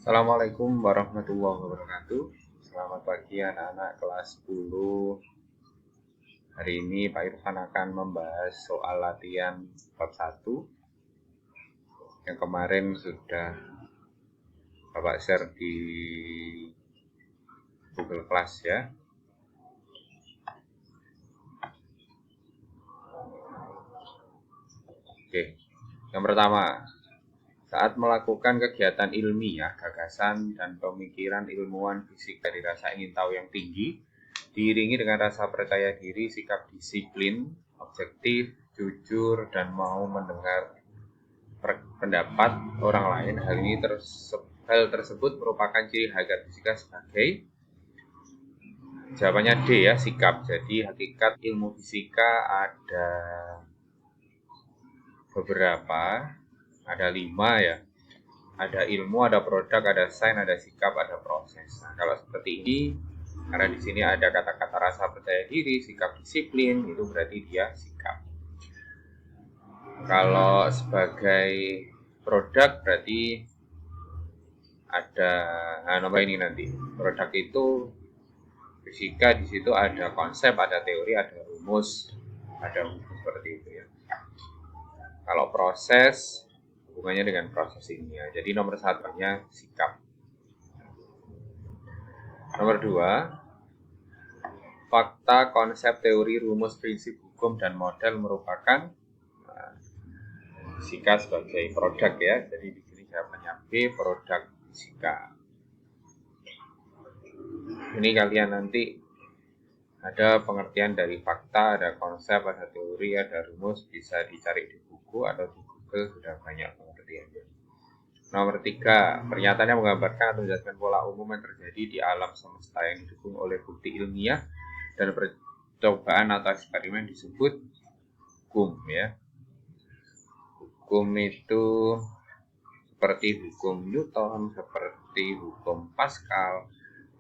Assalamualaikum warahmatullahi wabarakatuh. Selamat pagi anak-anak kelas 10. Hari ini Pak Irfan akan membahas soal latihan bab 1 yang kemarin sudah Bapak share di Google Class ya. Oke, yang pertama, saat melakukan kegiatan ilmiah, gagasan dan pemikiran ilmuwan fisika dirasa ingin tahu yang tinggi, diiringi dengan rasa percaya diri, sikap disiplin, objektif, jujur, dan mau mendengar pendapat orang lain. Hal tersebut merupakan ciri hakikat fisika sebagai jawabannya D ya, sikap. Jadi hakikat ilmu fisika ada beberapa, ada 5 ya. Ada ilmu, ada produk, ada sains, ada sikap, ada proses. Nah, kalau seperti ini, karena di sini ada kata-kata rasa percaya diri, sikap disiplin, itu berarti dia sikap. Kalau sebagai produk berarti ada nomor ini nanti. Produk itu fisika, di situ ada konsep, ada teori, ada rumus, ada seperti itu ya. Kalau proses hubungannya dengan proses ini ya. Jadi nomor 1-nya sikap. Nomor 2, fakta, konsep, teori, rumus, prinsip, hukum, dan model merupakan fisika sebagai produk ya. Jadi di sini jawabannya B, produk fisika. Ini kalian nanti ada pengertian dari fakta, ada konsep, ada teori, ada rumus, bisa dicari di buku atau di Google, sudah banyak pengertiannya. Nomor 3, pernyataannya menggambarkan atau menjelaskan pola umum yang terjadi di alam semesta yang didukung oleh bukti ilmiah dan percobaan atau eksperimen disebut hukum ya. Hukum itu seperti hukum Newton, seperti hukum Pascal,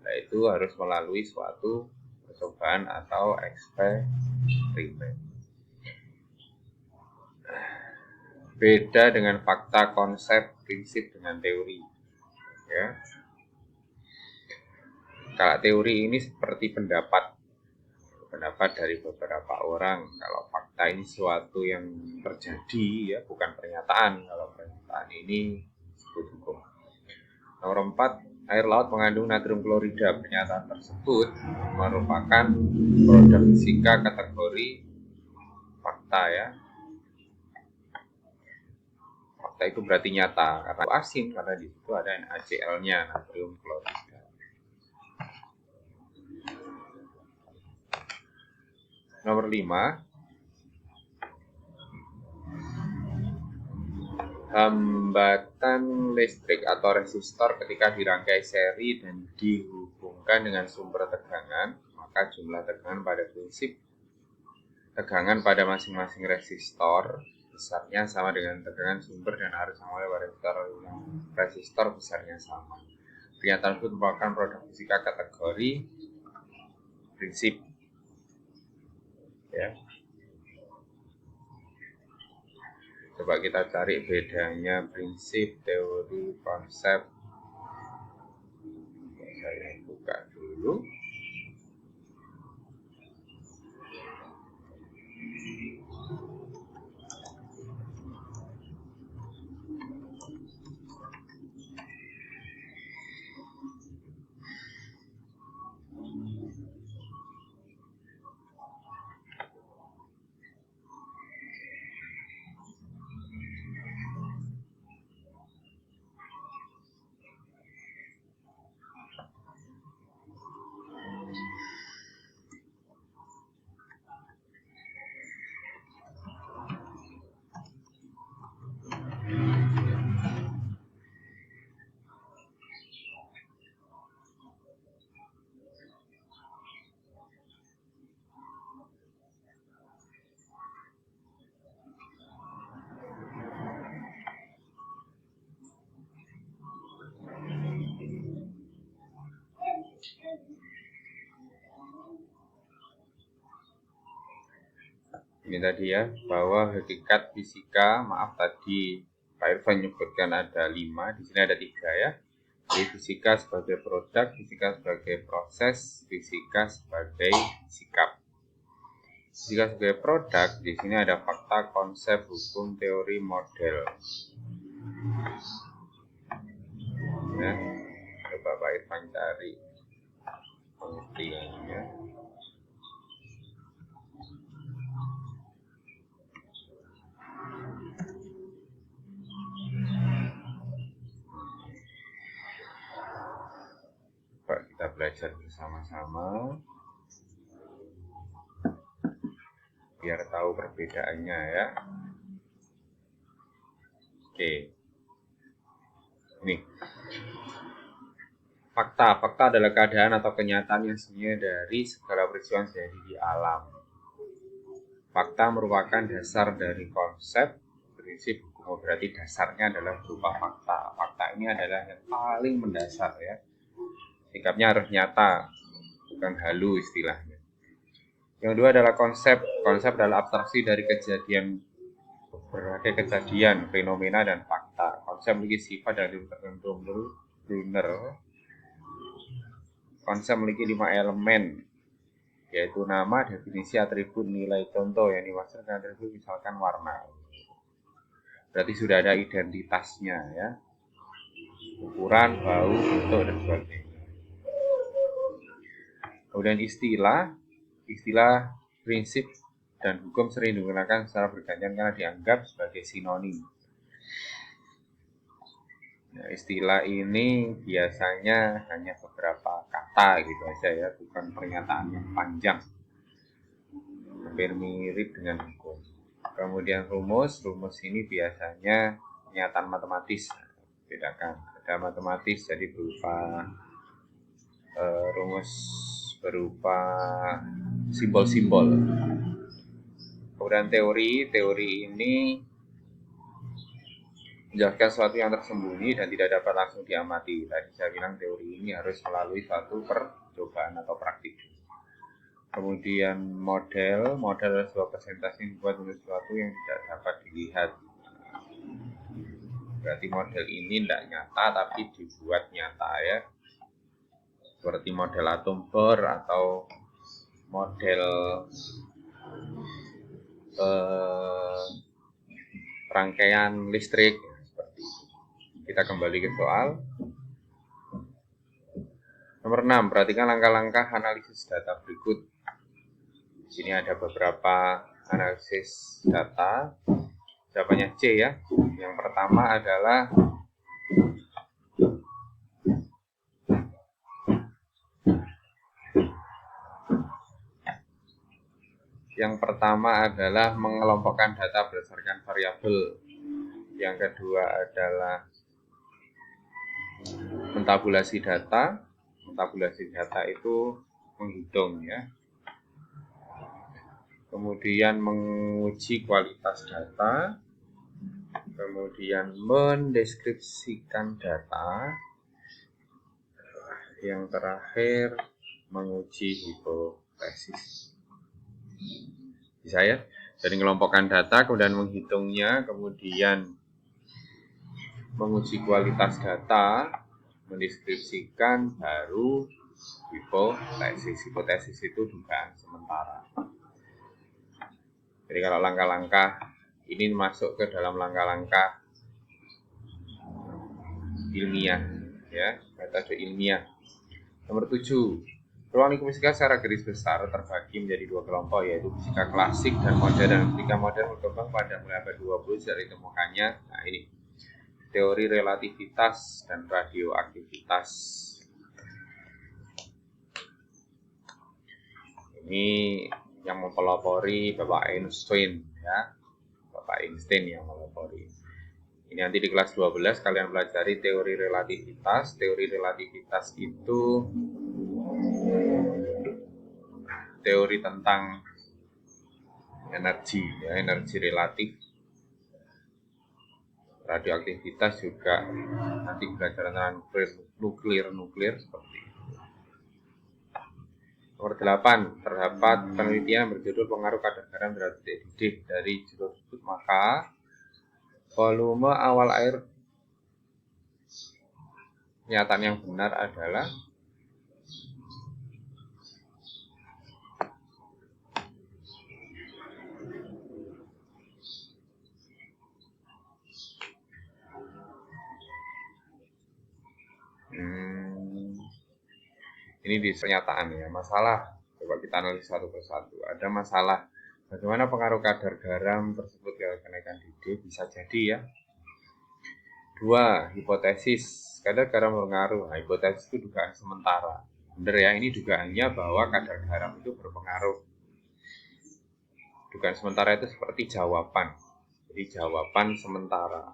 yaitu harus melalui suatu percobaan atau eksperimen. Beda dengan fakta, konsep, prinsip dengan teori ya. Kalau teori ini seperti pendapat dari beberapa orang. Kalau fakta ini sesuatu yang terjadi ya, bukan pernyataan. Kalau pernyataan ini disebut hukum. Nomor 4, air laut mengandung natrium klorida. Pernyataan tersebut merupakan produk fisika kategori fakta ya. Fakta itu berarti nyata karena asin, karena di situ ada NaCl-nya, natrium klorida. Nomor 5, hambatan listrik atau resistor ketika dirangkai seri dan dihubungkan dengan sumber tegangan, maka jumlah tegangan pada prinsip tegangan pada masing-masing resistor besarnya sama dengan tegangan sumber dan arus sama oleh resistor besarnya sama. Pernyataan itu merupakan produk fisika kategori prinsip ya. Coba kita cari bedanya prinsip, teori, konsep. Saya buka dulu. Ini tadi ya, bahwa hakikat fisika, maaf tadi Pak Irfan menyebutkan ada 5, di sini ada 3 ya. Jadi fisika sebagai produk, fisika sebagai proses, fisika sebagai sikap. Fisika sebagai produk, di sini ada fakta, konsep, hukum, teori, model. Ya, coba Pak Irfan cari pengertiannya. Pak, kita belajar bersama-sama biar tahu perbedaannya ya. Oke. Ini. Fakta adalah keadaan atau kenyataan yang sebenarnya dari segala peristiwa yang terjadi di alam. Fakta merupakan dasar dari konsep, prinsip, hukum. Berarti dasarnya adalah berupa fakta. Fakta ini adalah yang paling mendasar ya. Sikapnya harus nyata, bukan halu istilahnya. Yang kedua adalah konsep. Konsep adalah abstraksi dari kejadian, berbagai kejadian, fenomena, dan fakta. Konsep memiliki sifat dan tertentu. Menurut Brunner, konsep memiliki 5 elemen, yaitu nama, definisi, atribut, nilai. Contoh yang dimaksud dengan atribut misalkan warna. Berarti sudah ada identitasnya ya. Ukuran, bau, bentuk, dan sebagainya. Kemudian istilah, prinsip, dan hukum sering digunakan secara bergantian karena dianggap sebagai sinonim. Nah, istilah ini biasanya hanya beberapa kata gitu aja ya, bukan pernyataan yang panjang. Hampir mirip dengan hukum. Kemudian rumus ini biasanya pernyataan matematis. Bedakan, ada matematis jadi berupa rumus berupa simbol-simbol. Kemudian teori ini menjelaskan sesuatu yang tersembunyi dan tidak dapat langsung diamati. Tadi saya bilang teori ini harus melalui suatu percobaan atau praktik. Kemudian model adalah sebuah presentasi yang dibuat untuk sesuatu yang tidak dapat dilihat. Berarti model ini tidak nyata tapi dibuat nyata ya. Seperti model atom bor atau model rangkaian listrik seperti itu. Kita kembali ke soal. Nomor 6, perhatikan langkah-langkah analisis data berikut. Di sini ada beberapa analisis data. Jawabannya C ya. Yang pertama adalah mengelompokkan data berdasarkan variabel. Yang kedua adalah mentabulasi data. Mentabulasi data itu menghitung ya. Kemudian menguji kualitas data. Kemudian mendeskripsikan data. Yang terakhir menguji hipotesis. Bisa ya? Jadi mengelompokkan data, kemudian menghitungnya, kemudian menguji kualitas data, mendeskripsikan, baru hipotesis. Hipotesis itu dugaan sementara. Jadi kalau langkah-langkah ini masuk ke dalam langkah-langkah ilmiah, ya, metode ilmiah. Nomor 7. Ruang lingkup fisika secara garis besar terbagi menjadi 2 kelompok, yaitu fisika klasik dan modern. Fisika modern berkembang pada mulai abad 20 dari ditemukannya, nah ini, teori relativitas dan radioaktivitas. Ini yang mempelopori Bapak Einstein ya. Bapak Einstein yang melopori. Ini nanti di kelas 12 kalian pelajari teori relativitas. Teori relativitas itu teori tentang energi ya, energi relatif. Radioaktivitas juga nanti belajar tentang nuklir seperti itu. Nomor 8, terdapat penelitian berjudul pengaruh kadar garam terhadap didik dari judul tersebut, maka volume awal air Pernyataan yang benar adalah ini di pernyataan ya, masalah. Coba kita analisis satu persatu. Ada masalah. Bagaimana pengaruh kadar garam tersebut ke kenaikan DD? Bisa jadi ya. 2. Hipotesis. Kadar garam berpengaruh. Nah, hipotesis itu dugaan sementara. Benar ya, ini dugaannya bahwa kadar garam itu berpengaruh. Dugaan sementara itu seperti jawaban. Jadi jawaban sementara.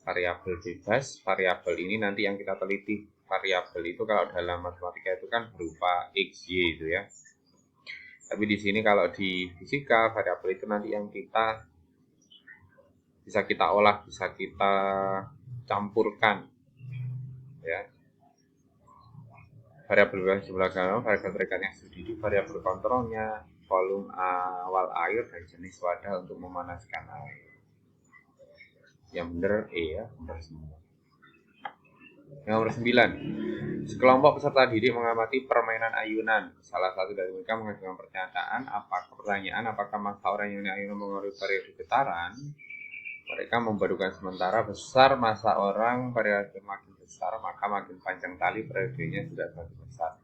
Variabel bebas, variabel ini nanti yang kita teliti. Variabel itu kalau dalam matematika itu kan berupa X, Y itu ya. Tapi di sini kalau di fisika, variabel itu nanti yang kita bisa kita olah, bisa kita campurkan. Ya. Variabel bebas jumlah garam, variabel terikat yang sudah variabel kontrolnya, volume awal air, dan jenis wadah untuk memanaskan air. Yang benar E ya, benar semua. Yang nomor 9. Sekelompok peserta didik mengamati permainan ayunan. Salah satu dari mereka mengajukan pertanyaan apakah masa orang yang ayunan mengaruhi periode getaran. Mereka membarukan sementara besar masa orang periode makin besar, maka makin panjang tali periodenya sudah semakin besar.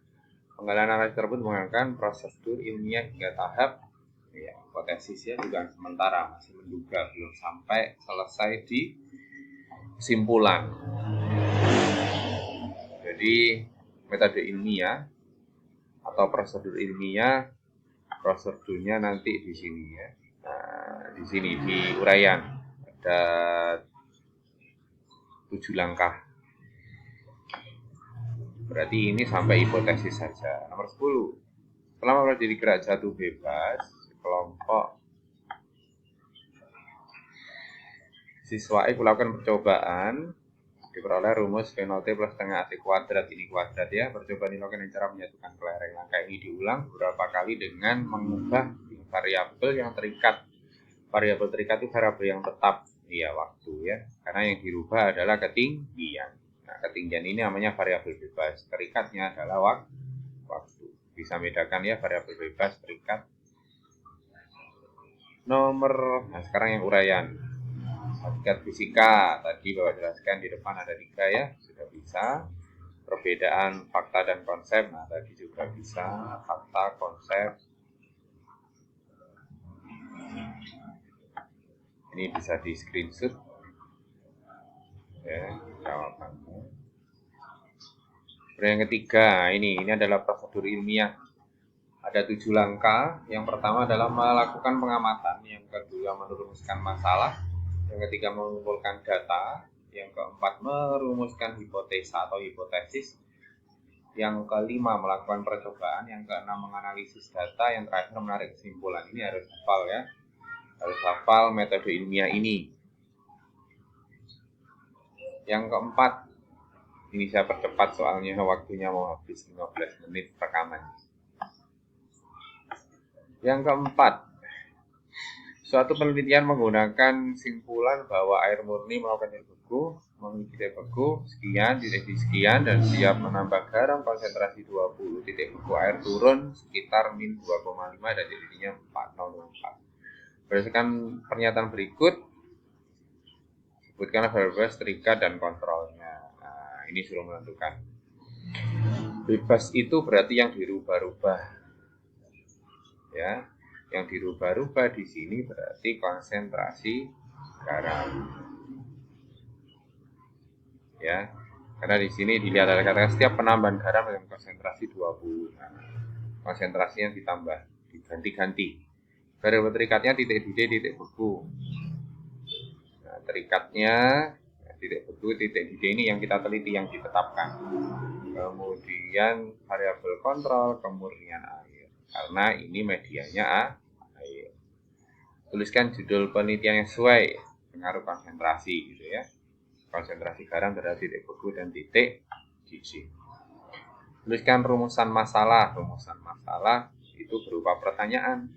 Penggalian analisis tersebut menggunakan prosedur ilmiah hingga tahap ya, hipotesis ya, dugaan sementara, masih menduga, belum sampai selesai di kesimpulan. Jadi metode ilmiah atau prosedur ilmiah, prosedurnya nanti di sini ya. Nah, di sini di uraian ada 7 langkah. Berarti ini sampai hipotesis saja. Nomor 10. Setelah mempelajari gerak jatuh bebas, kelompok siswa melakukan percobaan, diperoleh rumus V0T plus setengah AC kuadrat. Ini kuadrat ya. Percobaan dilakukan dengan cara menyatukan kelereng. Langkah ini diulang beberapa kali dengan mengubah variabel yang terikat. Variabel terikat itu variabel yang tetap, ya waktu ya. Karena yang dirubah adalah ketinggian. Nah, ketinggian ini namanya variabel bebas. Terikatnya adalah waktu. Bisa bedakan ya variabel bebas, terikat. Nah sekarang yang uraian. Tingkat fisika tadi Bapak jelaskan di depan ada 3 ya, sudah bisa. Perbedaan fakta dan konsep, nah tadi juga bisa fakta, konsep. Ini bisa di screenshot ya jawabannya. Yang ketiga, ini adalah prosedur ilmiah. Ada 7 langkah. Yang pertama adalah melakukan pengamatan, yang kedua merumuskan masalah, yang ketiga mengumpulkan data, yang keempat merumuskan hipotesa atau hipotesis, yang kelima melakukan percobaan, yang keenam menganalisis data, yang terakhir menarik kesimpulan. Ini harus hafal ya, harus hafal metode ilmiah ini. Yang keempat, ini saya percepat soalnya waktunya mau habis 15 menit rekaman. Yang keempat, suatu penelitian menggunakan simpulan bahwa air murni melakukan titik beku, memiliki titik beku sekian, titik sekian, dan siap menambah garam konsentrasi 20. Titik beku air turun sekitar min 2,5 dan titiknya 4,04. Berdasarkan pernyataan berikut, sebutkan variabel terikat dan kontrolnya. Nah, ini suruh menentukan. Bebas itu berarti yang dirubah-rubah. Ya, yang dirubah-rubah di sini berarti konsentrasi garam. Ya, karena di sini dilihat ada kata setiap penambahan garam dengan konsentrasi 20. Nah, konsentrasinya ditambah, diganti-ganti. Variabel terikatnya titik D, titik beku. Nah, terikatnya titik beku, titik D ini yang kita teliti, yang ditetapkan. Kemudian variabel kontrol kemurnian air, karena ini medianya air. Tuliskan judul penelitian yang sesuai pengaruh konsentrasi gitu ya. Konsentrasi garam terhadap titik beku dan titik GC. Tuliskan rumusan masalah. Rumusan masalah itu berupa pertanyaan.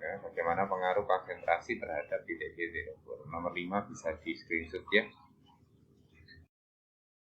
Ya, bagaimana pengaruh konsentrasi terhadap titik titik beku. Nomor 5 bisa di screenshot ya.